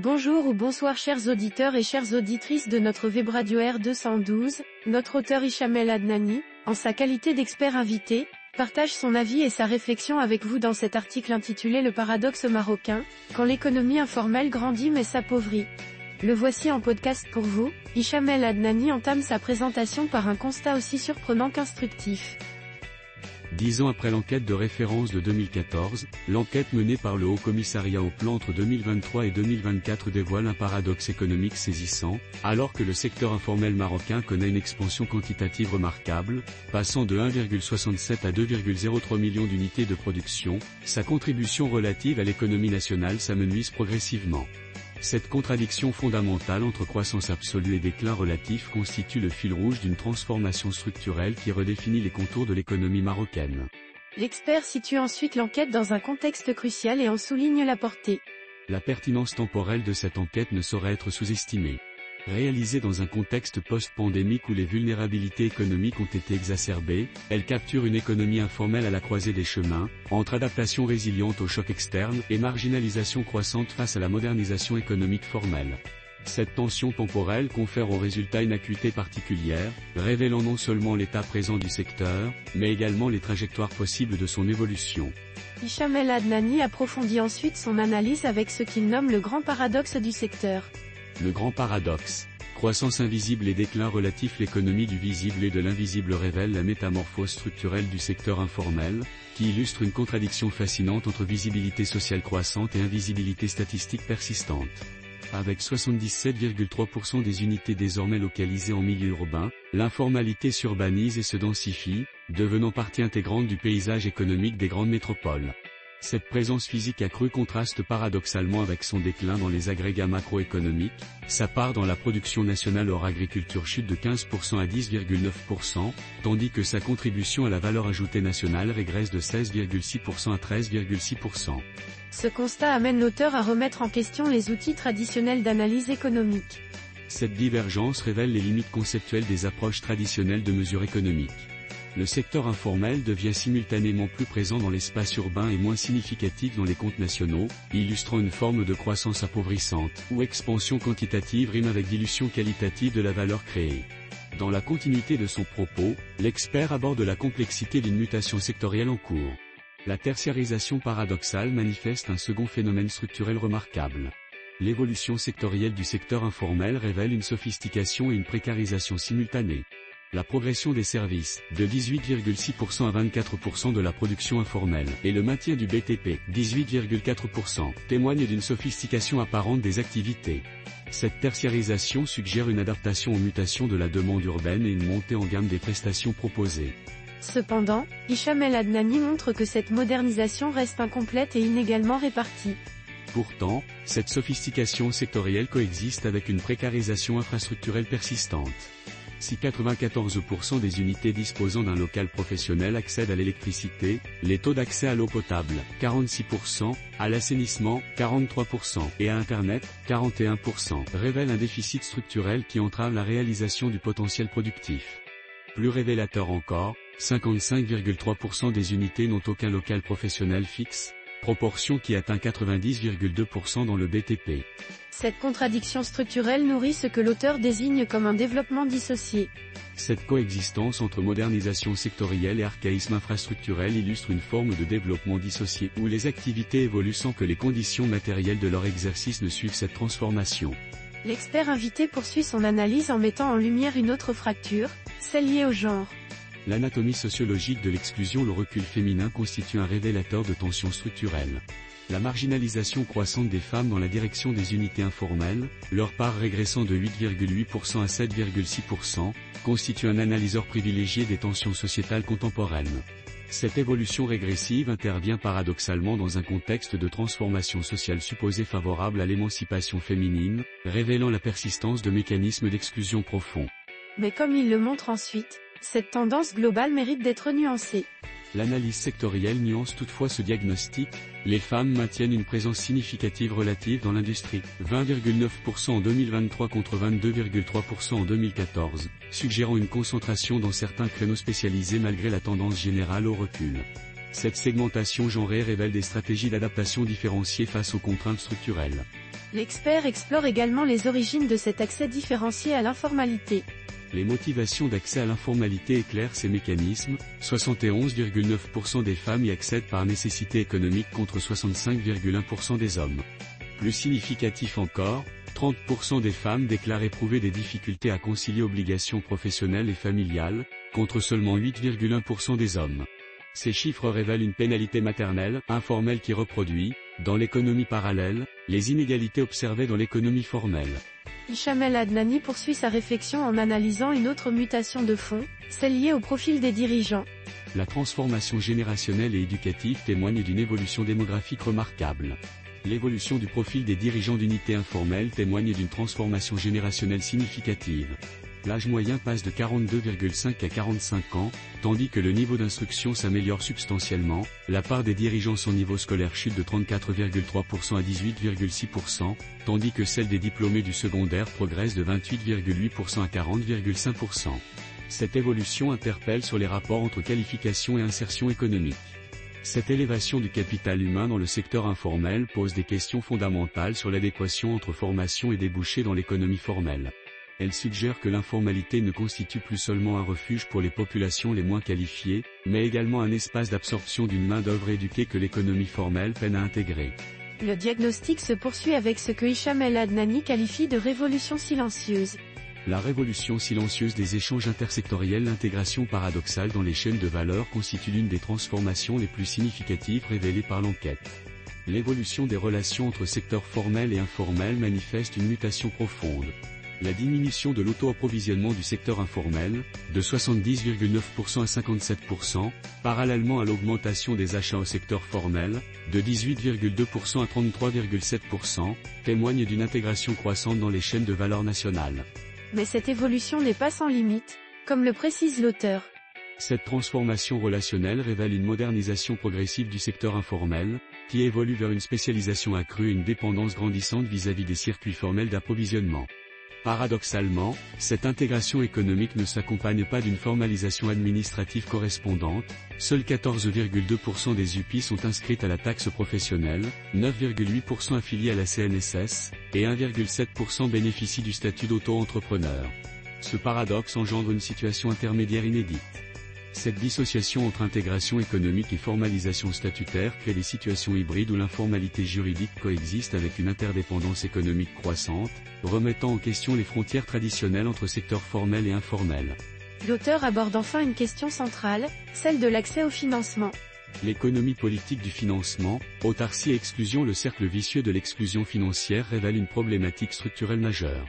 Bonjour ou bonsoir chers auditeurs et chères auditrices de notre web radio R212, notre auteur Hicham El Adnani, en sa qualité d'expert invité, partage son avis et sa réflexion avec vous dans cet article intitulé Le paradoxe marocain, quand l'économie informelle grandit mais s'appauvrit. Le voici en podcast pour vous. Hicham El Adnani entame sa présentation par un constat aussi surprenant qu'instructif. 10 ans après l'enquête de référence de 2014, l'enquête menée par le Haut Commissariat au Plan entre 2023 et 2024 dévoile un paradoxe économique saisissant, alors que le secteur informel marocain connaît une expansion quantitative remarquable, passant de 1,67 à 2,03 millions d'unités de production, sa contribution relative à l'économie nationale s'amenuise progressivement. Cette contradiction fondamentale entre croissance absolue et déclin relatif constitue le fil rouge d'une transformation structurelle qui redéfinit les contours de l'économie marocaine. L'expert situe ensuite l'enquête dans un contexte crucial et en souligne la portée. La pertinence temporelle de cette enquête ne saurait être sous-estimée. Réalisée dans un contexte post-pandémique où les vulnérabilités économiques ont été exacerbées, elle capture une économie informelle à la croisée des chemins, entre adaptation résiliente aux chocs externes et marginalisation croissante face à la modernisation économique formelle. Cette tension temporelle confère au résultat une acuité particulière, révélant non seulement l'état présent du secteur, mais également les trajectoires possibles de son évolution. Hicham El Adnani approfondit ensuite son analyse avec ce qu'il nomme le grand paradoxe du secteur. Le grand paradoxe. Croissance invisible et déclin relatif. L'économie du visible et de l'invisible révèle la métamorphose structurelle du secteur informel, qui illustre une contradiction fascinante entre visibilité sociale croissante et invisibilité statistique persistante. Avec 77,3% des unités désormais localisées en milieu urbain, l'informalité s'urbanise et se densifie, devenant partie intégrante du paysage économique des grandes métropoles. Cette présence physique accrue contraste paradoxalement avec son déclin dans les agrégats macroéconomiques, sa part dans la production nationale hors agriculture chute de 15% à 10,9%, tandis que sa contribution à la valeur ajoutée nationale régresse de 16,6% à 13,6%. Ce constat amène l'auteur à remettre en question les outils traditionnels d'analyse économique. Cette divergence révèle les limites conceptuelles des approches traditionnelles de mesure économique. Le secteur informel devient simultanément plus présent dans l'espace urbain et moins significatif dans les comptes nationaux, illustrant une forme de croissance appauvrissante, où expansion quantitative rime avec dilution qualitative de la valeur créée. Dans la continuité de son propos, l'expert aborde la complexité d'une mutation sectorielle en cours. La tertiarisation paradoxale manifeste un second phénomène structurel remarquable. L'évolution sectorielle du secteur informel révèle une sophistication et une précarisation simultanées. La progression des services, de 18,6% à 24% de la production informelle, et le maintien du BTP, 18,4%, témoignent d'une sophistication apparente des activités. Cette tertiarisation suggère une adaptation aux mutations de la demande urbaine et une montée en gamme des prestations proposées. Cependant, Hicham El Adnani montre que cette modernisation reste incomplète et inégalement répartie. Pourtant, cette sophistication sectorielle coexiste avec une précarisation infrastructurelle persistante. Si 94% des unités disposant d'un local professionnel accèdent à l'électricité, les taux d'accès à l'eau potable, 46%, à l'assainissement, 43%, et à Internet, 41%, révèlent un déficit structurel qui entrave la réalisation du potentiel productif. Plus révélateur encore, 55,3% des unités n'ont aucun local professionnel fixe, proportion qui atteint 90,2% dans le BTP. Cette contradiction structurelle nourrit ce que l'auteur désigne comme un développement dissocié. Cette coexistence entre modernisation sectorielle et archaïsme infrastructurel illustre une forme de développement dissocié où les activités évoluent sans que les conditions matérielles de leur exercice ne suivent cette transformation. L'expert invité poursuit son analyse en mettant en lumière une autre fracture, celle liée au genre. L'anatomie sociologique de l'exclusion. Le recul féminin constitue un révélateur de tensions structurelles. La marginalisation croissante des femmes dans la direction des unités informelles, leur part régressant de 8,8% à 7,6%, constitue un analyseur privilégié des tensions sociétales contemporaines. Cette évolution régressive intervient paradoxalement dans un contexte de transformation sociale supposée favorable à l'émancipation féminine, révélant la persistance de mécanismes d'exclusion profonds. Mais comme il le montre ensuite, cette tendance globale mérite d'être nuancée. L'analyse sectorielle nuance toutefois ce diagnostic. Les femmes maintiennent une présence significative relative dans l'industrie, 20,9% en 2023 contre 22,3% en 2014, suggérant une concentration dans certains créneaux spécialisés malgré la tendance générale au recul. Cette segmentation genrée révèle des stratégies d'adaptation différenciées face aux contraintes structurelles. L'expert explore également les origines de cet accès différencié à l'informalité. Les motivations d'accès à l'informalité éclairent ces mécanismes, 71,9% des femmes y accèdent par nécessité économique contre 65,1% des hommes. Plus significatif encore, 30% des femmes déclarent éprouver des difficultés à concilier obligations professionnelles et familiales, contre seulement 8,1% des hommes. Ces chiffres révèlent une pénalité maternelle, informelle qui reproduit, dans l'économie parallèle, les inégalités observées dans l'économie formelle. Hicham El Adnani poursuit sa réflexion en analysant une autre mutation de fond, celle liée au profil des dirigeants. La transformation générationnelle et éducative témoigne d'une évolution démographique remarquable. L'évolution du profil des dirigeants d'unités informelles témoigne d'une transformation générationnelle significative. L'âge moyen passe de 42,5 à 45 ans, tandis que le niveau d'instruction s'améliore substantiellement, la part des dirigeants sans niveau scolaire chute de 34,3% à 18,6%, tandis que celle des diplômés du secondaire progresse de 28,8% à 40,5%. Cette évolution interpelle sur les rapports entre qualification et insertion économique. Cette élévation du capital humain dans le secteur informel pose des questions fondamentales sur l'adéquation entre formation et débouchés dans l'économie formelle. Elle suggère que l'informalité ne constitue plus seulement un refuge pour les populations les moins qualifiées, mais également un espace d'absorption d'une main-d'œuvre éduquée que l'économie formelle peine à intégrer. Le diagnostic se poursuit avec ce que Hicham El Adnani qualifie de révolution silencieuse. La révolution silencieuse des échanges intersectoriels. L'intégration paradoxale dans les chaînes de valeur constitue l'une des transformations les plus significatives révélées par l'enquête. L'évolution des relations entre secteurs formels et informels manifeste une mutation profonde. La diminution de l'auto-approvisionnement du secteur informel, de 70,9% à 57%, parallèlement à l'augmentation des achats au secteur formel, de 18,2% à 33,7%, témoigne d'une intégration croissante dans les chaînes de valeur nationales. Mais cette évolution n'est pas sans limite, comme le précise l'auteur. Cette transformation relationnelle révèle une modernisation progressive du secteur informel, qui évolue vers une spécialisation accrue et une dépendance grandissante vis-à-vis des circuits formels d'approvisionnement. Paradoxalement, cette intégration économique ne s'accompagne pas d'une formalisation administrative correspondante, seuls 14,2% des UPI sont inscrites à la taxe professionnelle, 9,8% affiliés à la CNSS, et 1,7% bénéficient du statut d'auto-entrepreneur. Ce paradoxe engendre une situation intermédiaire inédite. Cette dissociation entre intégration économique et formalisation statutaire crée des situations hybrides où l'informalité juridique coexiste avec une interdépendance économique croissante, remettant en question les frontières traditionnelles entre secteurs formels et informels. L'auteur aborde enfin une question centrale, celle de l'accès au financement. L'économie politique du financement, autarcie et exclusion. Le cercle vicieux de l'exclusion financière révèle une problématique structurelle majeure.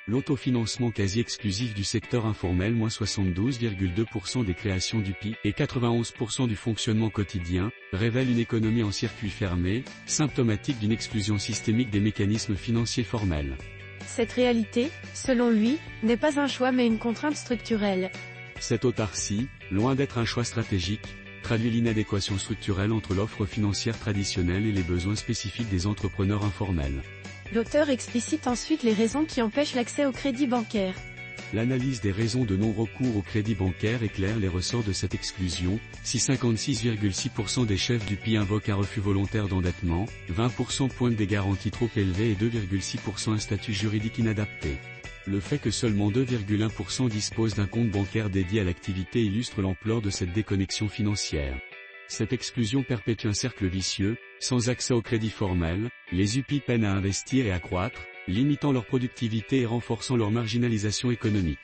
L'autofinancement quasi exclusif du secteur informel, moins 72,2% des créations d'UPI et 91% du fonctionnement quotidien, révèle une économie en circuit fermé, symptomatique d'une exclusion systémique des mécanismes financiers formels. Cette réalité, selon lui, n'est pas un choix mais une contrainte structurelle. Cette autarcie, loin d'être un choix stratégique, traduit l'inadéquation structurelle entre l'offre financière traditionnelle et les besoins spécifiques des entrepreneurs informels. L'auteur explicite ensuite les raisons qui empêchent l'accès au crédit bancaire. L'analyse des raisons de non-recours au crédit bancaire éclaire les ressorts de cette exclusion. Si 56,6% des chefs d'UPI invoquent un refus volontaire d'endettement, 20% pointent des garanties trop élevées et 2,6% un statut juridique inadapté. Le fait que seulement 2,1% disposent d'un compte bancaire dédié à l'activité illustre l'ampleur de cette déconnexion financière. Cette exclusion perpétue un cercle vicieux. Sans accès au crédit formel, les UPI peinent à investir et à croître, limitant leur productivité et renforçant leur marginalisation économique.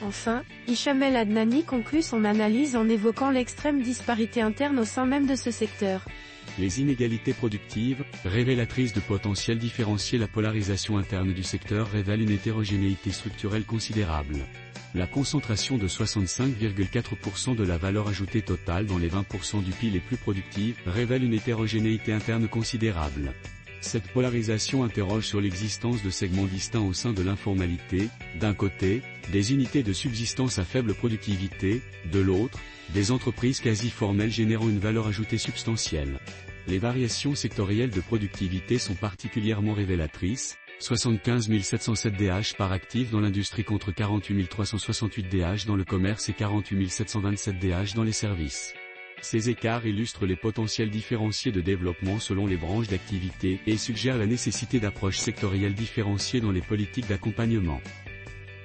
Enfin, Hicham El Adnani conclut son analyse en évoquant l'extrême disparité interne au sein même de ce secteur. Les inégalités productives, révélatrices de potentiel différencié. La polarisation interne du secteur révèle une hétérogénéité structurelle considérable. La concentration de 65,4% de la valeur ajoutée totale dans les 20% d'UPI les plus productives révèle une hétérogénéité interne considérable. Cette polarisation interroge sur l'existence de segments distincts au sein de l'informalité, d'un côté, des unités de subsistance à faible productivité, de l'autre, des entreprises quasi formelles générant une valeur ajoutée substantielle. Les variations sectorielles de productivité sont particulièrement révélatrices. 75 707 DH par actif dans l'industrie contre 48 368 DH dans le commerce et 48 727 DH dans les services. Ces écarts illustrent les potentiels différenciés de développement selon les branches d'activité et suggèrent la nécessité d'approches sectorielles différenciées dans les politiques d'accompagnement.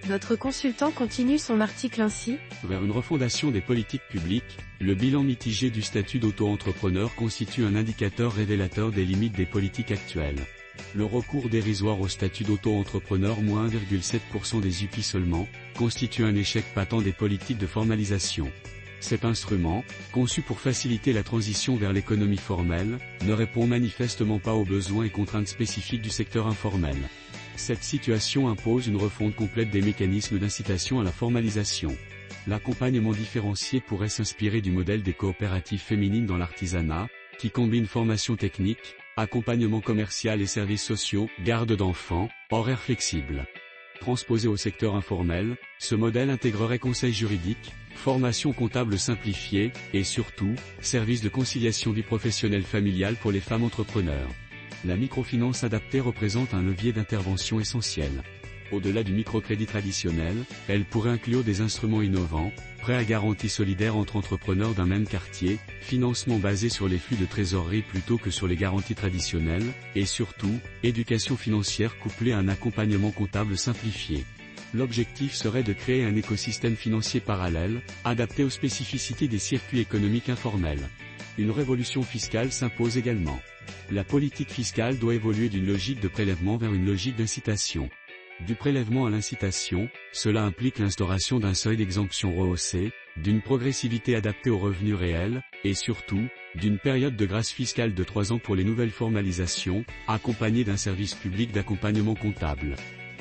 Notre consultant continue son article ainsi. Vers une refondation des politiques publiques, le bilan mitigé du statut d'auto-entrepreneur constitue un indicateur révélateur des limites des politiques actuelles. Le recours dérisoire au statut d'auto-entrepreneur, moins 1,7% des UPI seulement, constitue un échec patent des politiques de formalisation. Cet instrument, conçu pour faciliter la transition vers l'économie formelle, ne répond manifestement pas aux besoins et contraintes spécifiques du secteur informel. Cette situation impose une refonte complète des mécanismes d'incitation à la formalisation. L'accompagnement différencié pourrait s'inspirer du modèle des coopératives féminines dans l'artisanat, qui combine formation technique, accompagnement commercial et services sociaux, garde d'enfants, horaires flexibles. Transposé au secteur informel, ce modèle intégrerait conseil juridique, formation comptable simplifiée, et surtout, services de conciliation vie professionnelle familiale pour les femmes entrepreneurs. La microfinance adaptée représente un levier d'intervention essentiel. Au-delà du microcrédit traditionnel, elle pourrait inclure des instruments innovants, prêts à garantie solidaire entre entrepreneurs d'un même quartier, financement basé sur les flux de trésorerie plutôt que sur les garanties traditionnelles, et surtout, éducation financière couplée à un accompagnement comptable simplifié. L'objectif serait de créer un écosystème financier parallèle, adapté aux spécificités des circuits économiques informels. Une révolution fiscale s'impose également. La politique fiscale doit évoluer d'une logique de prélèvement vers une logique d'incitation. Du prélèvement à l'incitation, cela implique l'instauration d'un seuil d'exemption rehaussé, d'une progressivité adaptée aux revenus réels, et surtout, d'une période de grâce fiscale de 3 ans pour les nouvelles formalisations, accompagnée d'un service public d'accompagnement comptable.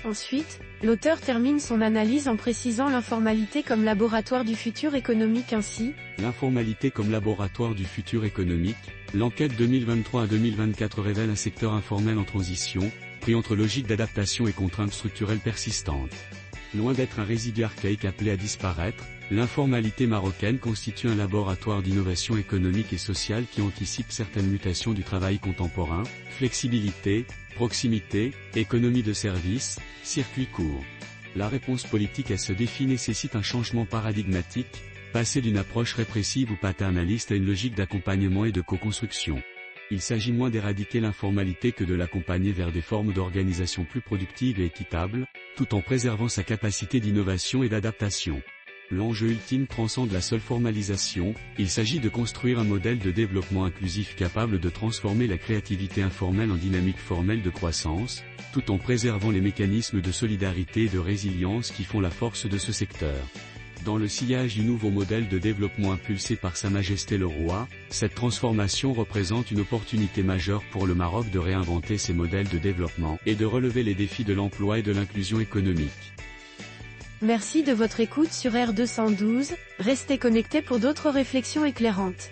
Ensuite, l'auteur termine son analyse en précisant l'informalité comme laboratoire du futur économique ainsi. L'informalité comme laboratoire du futur économique, l'enquête 2023 à 2024 révèle un secteur informel en transition, pris entre logique d'adaptation et contraintes structurelles persistantes. Loin d'être un résidu archaïque appelé à disparaître, l'informalité marocaine constitue un laboratoire d'innovation économique et sociale qui anticipe certaines mutations du travail contemporain, flexibilité, proximité, économie de service, circuit court. La réponse politique à ce défi nécessite un changement paradigmatique, passer d'une approche répressive ou paternaliste à une logique d'accompagnement et de co-construction. Il s'agit moins d'éradiquer l'informalité que de l'accompagner vers des formes d'organisation plus productives et équitables, tout en préservant sa capacité d'innovation et d'adaptation. L'enjeu ultime transcende la seule formalisation, il s'agit de construire un modèle de développement inclusif capable de transformer la créativité informelle en dynamique formelle de croissance, tout en préservant les mécanismes de solidarité et de résilience qui font la force de ce secteur. Dans le sillage du nouveau modèle de développement impulsé par Sa Majesté le Roi, cette transformation représente une opportunité majeure pour le Maroc de réinventer ses modèles de développement et de relever les défis de l'emploi et de l'inclusion économique. Merci de votre écoute sur R212, restez connectés pour d'autres réflexions éclairantes.